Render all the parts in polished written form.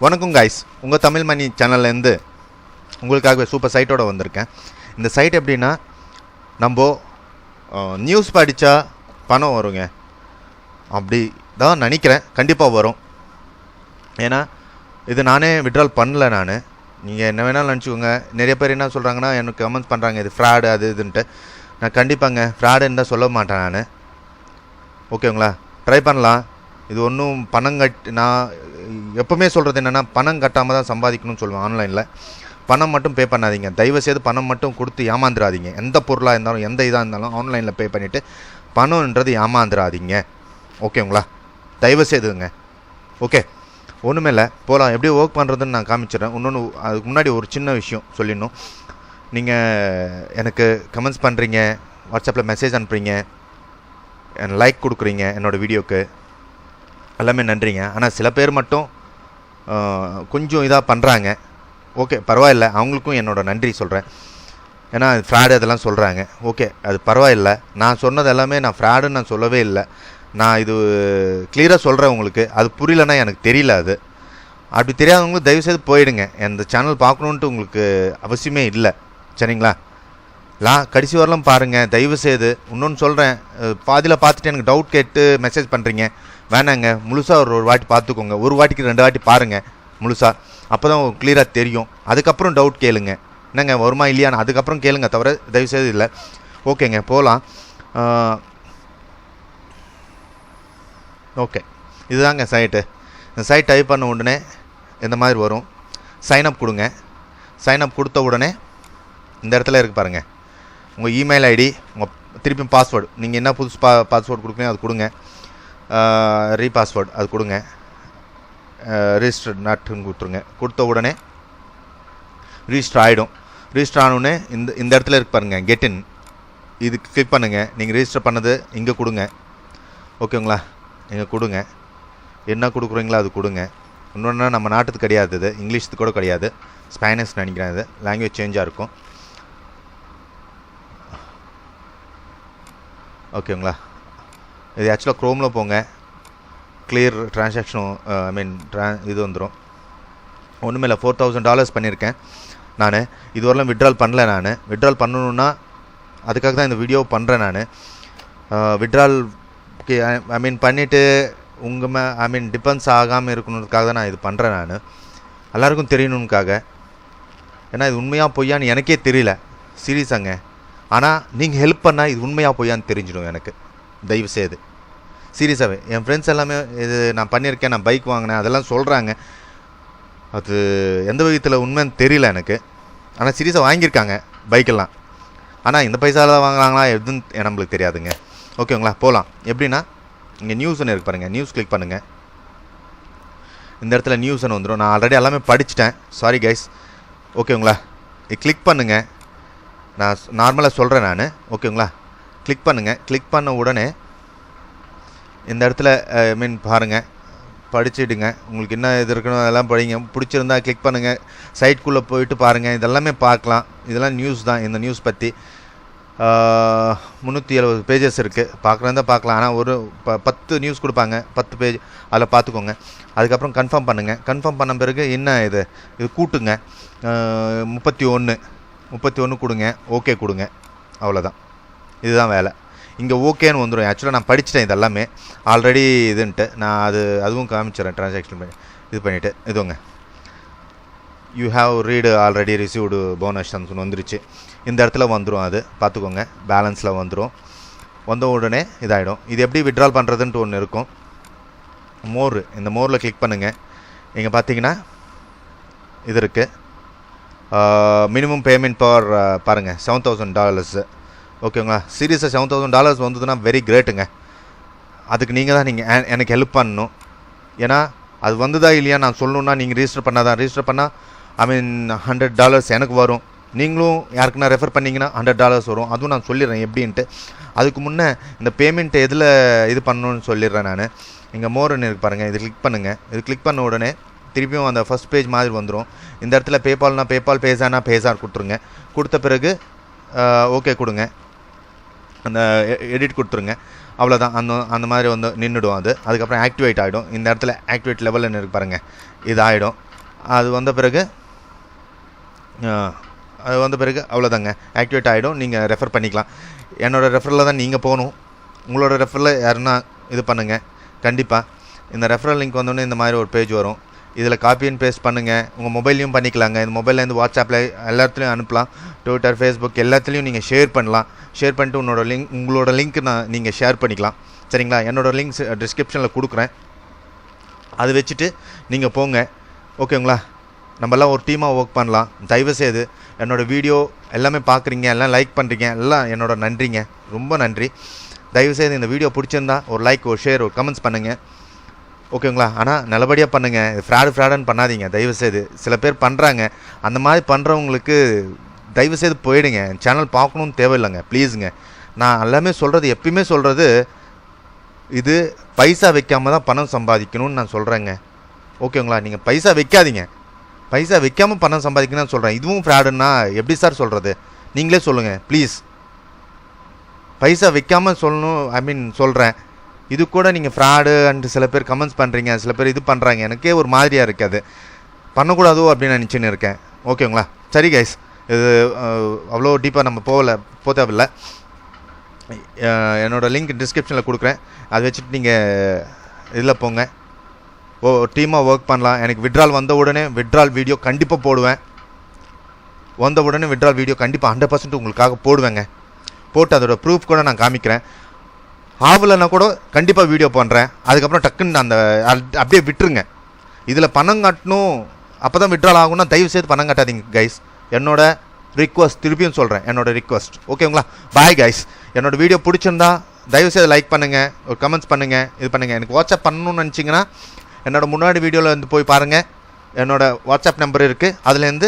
வணக்கம் கைஸ், உங்கள் தமிழ் மணி சேனல்லேருந்து உங்களுக்காக சூப்பர் சைட்டோட வந்திருக்கேன். இந்த சைட் எப்படின்னா, நம்ம நியூஸ் படித்தா பணம் வருங்க அப்படி தான் நினைக்கிறேன். கண்டிப்பாக வரும். ஏன்னா இது நானே விட்ரால் பண்ணல. நீங்கள் என்ன வேணாலும் நினச்சிக்கோங்க. நிறைய பேர் என்ன சொல்கிறாங்கன்னா, எனக்கு கமெண்ட்ஸ் பண்ணுறாங்க இது ஃப்ராடு அது இதுன்ட்டு. நான் கண்டிப்பாங்க ஃப்ராடுன்னு தான் சொல்ல மாட்டேன் நான். ஓகேங்களா, ட்ரை பண்ணலாம். இது ஒன்றும் பணம் நான் எப்போவுமே சொல்கிறது என்னென்னா, பணம் கட்டாமல் தான் சம்பாதிக்கணும்னு சொல்லுவேன். ஆன்லைனில் பணம் மட்டும் பே பண்ணாதீங்க. தயவுசெய்து பணம் மட்டும் கொடுத்து ஏமாந்துடாதீங்க. எந்த பொருளாக இருந்தாலும் எந்த இதாக இருந்தாலும் ஆன்லைனில் பே பண்ணிவிட்டு பணம்ன்றது ஏமாந்துடாதீங்க. ஓகேங்களா, தயவுசெய்துங்க. ஓகே, ஒன்றுமே இல்லை, போகலாம். எப்படி ஒர்க் பண்ணுறதுன்னு நான் காமிச்சிடுறேன். இன்னொன்று அதுக்கு முன்னாடி ஒரு சின்ன விஷயம் சொல்லிடணும். நீங்கள் எனக்கு கமெண்ட்ஸ் பண்ணுறீங்க, வாட்ஸ்அப்பில் மெசேஜ் அனுப்புறீங்க, லைக் கொடுக்குறீங்க என்னோடய வீடியோக்கு, எல்லாமே நன்றிங்க. ஆனால் சில பேர் மட்டும் கொஞ்சம் இதாக பண்ணுறாங்க. ஓகே, பரவாயில்ல, அவங்களுக்கும் என்னோடய நன்றி சொல்கிறேன். ஏன்னா ஃப்ராடு அதெல்லாம் சொல்கிறாங்க. ஓகே, அது பரவாயில்லை. நான் சொன்னது எல்லாமே நான் ஃப்ராடுன்னு நான் சொல்லவே இல்லை. நான் இது கிளியராக சொல்கிறேன் உங்களுக்கு. அது புரியலன்னா எனக்கு தெரியல. அது அப்படி தெரியாதவங்களுக்கு தயவுசெய்து போயிடுங்க. இந்த சேனல் பார்க்கணுன்ட்டு உங்களுக்கு அவசியமே இல்லை. சரிங்களா, கடைசி வரலாம் பாருங்கள் தயவுசெய்து. இன்னொன்று சொல்கிறேன், பாதியில் பார்த்துட்டு எனக்கு டவுட் கேட்டு மெசேஜ் பண்ணுறீங்க. வேணாங்க, முழுசாக ஒரு வாட்டி பார்த்துக்கோங்க. ஒரு வாட்டிக்கு 2 வாட்டி பாருங்கள் முழுசாக. அப்போ தான் கிளியராக தெரியும். அதுக்கப்புறம் டவுட் கேளுங்க. என்னங்க வருமா இல்லையான்னு அதுக்கப்புறம் கேளுங்க, தவிர தயவுசெய்து இல்லை. ஓகேங்க, போகலாம். ஓகே, இதுதாங்க சைட்டு. இந்த சைட் டைப் பண்ண உடனே இந்த மாதிரி வரும். சைனப் கொடுங்க. சைனப் கொடுத்த உடனே இந்த இடத்துல இருக்கு பாருங்கள், உங்கள் இமெயில் ஐடி, உங்கள் திருப்பி பாஸ்வேர்டு. நீங்கள் என்ன புதுசு பாஸ்வேர்டு கொடுக்குறீங்க அது கொடுங்க. ரீபாஸ்வேர்டு அது கொடுங்க. ரிஜிஸ்டர் நாட்டுன்னு கொடுத்துருங்க. கொடுத்த உடனே ரிஜிஸ்டர் ஆகிடும். ரிஜிஸ்டர் ஆனோடனே இந்த இடத்துல இருக்கு பாருங்கள், கெட்டின், இதுக்கு கிளிக் பண்ணுங்கள். நீங்கள் ரிஜிஸ்டர் பண்ணது இங்கே கொடுங்க. ஓகேங்களா, நீங்கள் கொடுங்க. என்ன கொடுக்குறீங்களோ அது கொடுங்க. இன்னொன்று நம்ம நாட்டுக்கு கிடையாது, இது இங்கிலீஷுக்கு கூட கிடையாது, ஸ்பானிஷ் நினைக்கிறேன். இது லாங்குவேஜ் சேஞ்சாக இருக்கும். ஓகேங்களா, இது ஆக்சுவலாக க்ரோமில் போங்க. கிளியர் ட்ரான்சாக்ஷன் இது வந்துடும். ஒன்றுமே இல்லை, $4000 பண்ணியிருக்கேன் நான். இதுவரையிலும் விட்ரால் பண்ணல. நான் விட்ரால் பண்ணணுன்னா அதுக்காக தான் இந்த வீடியோ பண்ணுறேன். நான் விட்ரால்க்கு பண்ணிவிட்டு உங்கள் டிபெண்ட்ஸ் ஆகாமல் இருக்கணுன்றதுக்காக தான் நான் இது பண்ணுறேன். நான் எல்லாருக்கும் தெரியணுன்னுக்காக. ஏன்னா இது உண்மையாக பொய்யான்னு எனக்கே தெரியல, சீரியஸாங்க. ஆனால் நீங்கள் ஹெல்ப் பண்ணால் இது உண்மையாக பொய்யான்னு தெரிஞ்சிடும் எனக்கு. தயவுசெய்து சீரியஸாகவே. என் ஃப்ரெண்ட்ஸ் எல்லாமே இது நான் பண்ணியிருக்கேன், நான் பைக் வாங்கினேன் அதெல்லாம் சொல்கிறாங்க. அது எந்த விதத்தில் உண்மைன்னு தெரியல எனக்கு. ஆனால் சீரியஸாக வாங்கியிருக்காங்க பைக்கெல்லாம். ஆனால் இந்த பைசாவில் தான் வாங்குறாங்களா எதுன்னு நம்மளுக்கு தெரியாதுங்க. ஓகேங்களா, போகலாம். எப்படின்னா, இங்கே நியூஸ்ன்னு இருக்கு பாருங்கள், நியூஸ் கிளிக் பண்ணுங்கள். இந்த இடத்துல நியூஸ்ன்னு வந்துடும். நான் ஆல்ரெடி எல்லாமே படிச்சுட்டேன், சாரி கைஸ். ஓகேங்களா, இது கிளிக் பண்ணுங்கள். நான் நார்மலாக சொல்கிறேன் நான். ஓகேங்களா, கிளிக் பண்ணுங்கள். கிளிக் பண்ண உடனே இந்த இடத்துல பாருங்கள், படிச்சுடுங்க. உங்களுக்கு என்ன இது இருக்கணும் அதெல்லாம் படிங்க. பிடிச்சிருந்தா கிளிக் பண்ணுங்கள். சைட்குள்ளே போயிட்டு பாருங்கள், இதெல்லாமே பார்க்கலாம். இதெல்லாம் நியூஸ் தான். இந்த நியூஸ் பற்றி 370 பேஜஸ் இருக்குது. பார்க்குறதா பார்க்கலாம். ஆனால் ஒரு 10 நியூஸ் கொடுப்பாங்க, 10 பேஜ். அதில் பார்த்துக்கோங்க. அதுக்கப்புறம் கன்ஃபார்ம் பண்ணுங்கள். கன்ஃபார்ம் பண்ண பிறகு என்ன இது கூட்டுங்க. 31 கொடுங்க. ஓகே கொடுங்க. அவ்வளோதான், இதுதான் வேலை. இங்கே ஓகேன்னு வந்துடும். ஆக்சுவலாக நான் படிச்சுட்டேன் இதெல்லாமே ஆல்ரெடி இதுன்ட்டு. நான் அதுவும் காமிச்சிடறேன். ட்ரான்சாக்ஷன் பண்ணி இது பண்ணிவிட்டு இதுங்க, you have read already received bonus வந்துருச்சு. இந்த இடத்துல வந்துடும். அது பார்த்துக்கோங்க, பேலன்ஸில் வந்துடும். வந்த உடனே இதாகிடும். இது எப்படி விட்ரால் பண்ணுறதுன்ட்டு ஒன்று இருக்கும், மோர். இந்த மோரில் கிளிக் பண்ணுங்கள். இங்கே பார்த்தீங்கன்னா இது இருக்குது. மினிமம் பேமெண்ட் பவர் பாருங்கள், $7,000. ஓகேங்களா, சீரியஸாக $7,000 வந்ததுன்னா வெரி கிரேட்டுங்க. அதுக்கு நீங்கள் தான் எனக்கு ஹெல்ப் பண்ணணும். ஏன்னா அது வந்ததா இல்லையா நான் சொல்லணுன்னா நீங்கள் ரிஜிஸ்டர் பண்ணாதான். ரிஜிஸ்டர் பண்ணால் $100 எனக்கு வரும். நீங்களும் யாருக்குன்னா ரெஃபர் பண்ணிங்கன்னா $100 வரும். அதுவும் நான் சொல்லிடுறேன் எப்படின்ட்டு. அதுக்கு முன்னே இந்த பேமெண்ட்டை எதில் இது பண்ணணும்னு சொல்லிடுறேன் நான். இங்கே மோர்னு இருக்கு பாருங்கள், இது கிளிக் பண்ணுங்கள். இது கிளிக் பண்ண உடனே திருப்பியும் அந்த ஃபஸ்ட் பேஜ் மாதிரி வந்துடும். இந்த இடத்துல பேபால்னா பேபால், பேஸானா பேஸார் கொடுத்துருங்க. கொடுத்த பிறகு ஓகே கொடுங்க. அந்த எடிட் கொடுத்துருங்க. அவ்வளோதான். அந்த மாதிரி வந்து நின்றுடும். அதுக்கப்புறம் ஆக்டிவேட் ஆகிடும். இந்த இடத்துல ஆக்டிவேட் லெவலில் இருக்கு பாருங்கள், இது ஆகிடும். அது வந்த பிறகு அவ்வளோதாங்க, ஆக்டிவேட் ஆகிடும். நீங்கள் ரெஃபர் பண்ணிக்கலாம். என்னோடய ரெஃபரில் தான் நீங்கள் போகணும். உங்களோட ரெஃபரில் யாருன்னா இது பண்ணுங்கள். கண்டிப்பாக இந்த ரெஃபரல் லிங்க் வந்தோடனே இந்த மாதிரி ஒரு பேஜ் வரும். இதில் காப்பி அண்ட் பேஸ்ட் பண்ணுங்கள். உங்கள் மொபைல்லையும் பண்ணிக்கலாங்க. இந்த மொபைல்லேருந்து வாட்ஸ்அப்பில் எல்லாத்துலேயும் அனுப்பலாம். ட்விட்டர், ஃபேஸ்புக் எல்லாத்துலேயும் நீங்கள் ஷேர் பண்ணலாம். ஷேர் பண்ணிட்டு உங்களோட லிங்க் நீங்கள் ஷேர் பண்ணிக்கலாம். சரிங்களா? என்னோடய லிங்க்ஸ் டிஸ்கிரிப்ஷனில் கொடுக்குறேன். அது வச்சுட்டு நீங்கள் போங்க. ஓகேங்களா? நம்மலாம் ஒரு டீமாக ஒர்க் பண்ணலாம். தயவுசெய்து என்னோடய வீடியோ எல்லாமே பார்க்குறீங்க, எல்லாம் லைக் பண்ணுறீங்க, எல்லாம் என்னோட நன்றிங்க, ரொம்ப நன்றி. தயவுசெய்து இந்த வீடியோ பிடிச்சிருந்தா ஒரு லைக், ஒரு ஷேர், ஒரு கமெண்ட்ஸ் பண்ணுங்கள். ஓகேங்களா? ஆனால் நல்லபடியாக பண்ணுங்கள். ஃப்ராடுன்னு பண்ணாதீங்க தயவுசெய்து. சில பேர் பண்ணுறாங்க. அந்த மாதிரி பண்ணுறவங்களுக்கு தயவுசெய்து போயிடுங்க. சேனல் பார்க்கணுன்னு தேவையில்லைங்க, ப்ளீஸுங்க. நான் எல்லாமே சொல்கிறது, எப்பயுமே சொல்கிறது, இது பைசா வைக்காமல் தான் பணம் சம்பாதிக்கணும்னு நான் சொல்கிறேங்க. ஓகேங்களா? நீங்கள் பைசா வைக்காதீங்க. பைசா வைக்காமல் பணம் சம்பாதிக்கணும்னு சொல்கிறேன். இதுவும் ஃப்ராடுன்னா எப்படி சார் சொல்கிறது? நீங்களே சொல்லுங்கள் ப்ளீஸ். பைசா வைக்காமல் சொல்கிறேன். இது கூட நீங்கள் ஃப்ராடு அண்டு சில பேர் கமெண்ட்ஸ் பண்ணுறீங்க, சில பேர் இது பண்ணுறாங்க. எனக்கே ஒரு மாதிரியாக இருக்காது. பண்ணக்கூடாதோ அப்படின்னு நான் நினச்சின்னு இருக்கேன். ஓகேங்களா? சரி கைஸ், இது அவ்வளோ டீப்பாக நம்ம போகவில்லை. என்னோடய லிங்க் டிஸ்கிரிப்ஷனில் கொடுக்குறேன். அதை வச்சுட்டு நீங்கள் இதில் போங்க. டீமாக ஒர்க் பண்ணலாம். எனக்கு விட்ரால் வந்த உடனே விட்ரால் வீடியோ கண்டிப்பாக போடுவேன். வந்த உடனே விட்ரால் வீடியோ கண்டிப்பாக 100% உங்களுக்காக போடுவேங்க. போட்டு அதோட ப்ரூஃப் கூட நான் காமிக்கிறேன். ஆவலைன்னா கூட கண்டிப்பாக வீடியோ பண்ணுறேன். அதுக்கப்புறம் டக்குன்னு அந்த அப்படியே விட்டுருங்க. இதில் பணம் காட்டணும், அப்போ தான் விட்ரால் ஆகும்னா தயவுசெய்து பணம் காட்டாதீங்க கைஸ். என்னோட ரிக்வஸ்ட், திருப்பியும் சொல்கிறேன், என்னோட ரிக்வஸ்ட். ஓகேங்களா? Bye guys. என்னோடய வீடியோ பிடிச்சிருந்தா தயவுசெய்து லைக் பண்ணுங்கள், ஒரு கமெண்ட்ஸ் பண்ணுங்கள், இது பண்ணுங்கள். எனக்கு வாட்ஸ்அப் பண்ணணும்னு நினச்சிங்கன்னா என்னோடய முன்னாடி வீடியோவில் வந்து போய் பாருங்கள். என்னோடய வாட்ஸ்அப் நம்பர் இருக்குது, அதுலேருந்து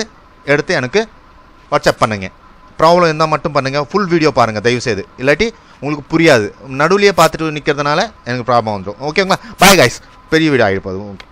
எடுத்து எனக்கு வாட்ஸ்அப் பண்ணுங்கள். ப்ராப்ளம் இருந்தால் மட்டும் பண்ணுங்கள். ஃபுல் வீடியோ பாருங்கள் தயவுசெய்து, இல்லாட்டி உங்களுக்கு புரியாது. நடுவுலையே பார்த்துட்டு நிற்கிறதுனால எனக்கு ப்ராப்ளம் வந்துடும். ஓகேங்களா? Bye guys. பெரிய வீடியோ ஆகிட்டு போதும். ஓகே.